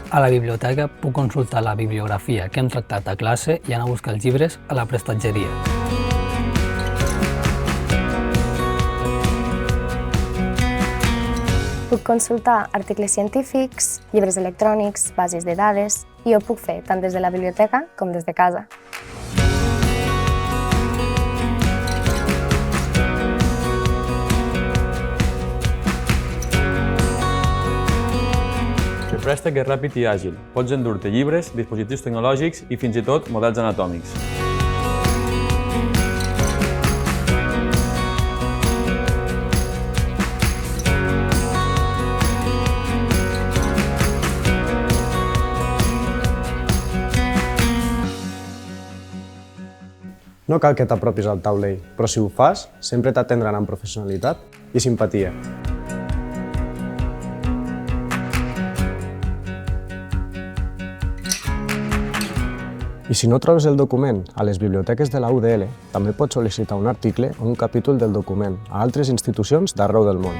A la biblioteca puc consultar la bibliografia que hem tractat a classe i anar a buscar els llibres a la prestatgeria. Puc consultar articles científics, llibres electrònics, bases de dades, i ho puc fer tant des de la biblioteca com des de casa. El préstec és ràpid i àgil. Pots endur-te llibres, dispositius tecnològics i fins i tot models anatòmics. No cal que t'apropis al taulell, però si ho fas, sempre t'atendran amb professionalitat i simpatia. I si no trobes el document a les biblioteques de la UDL, també pots sol·licitar un article o un capítol del document a altres institucions d'arreu del món.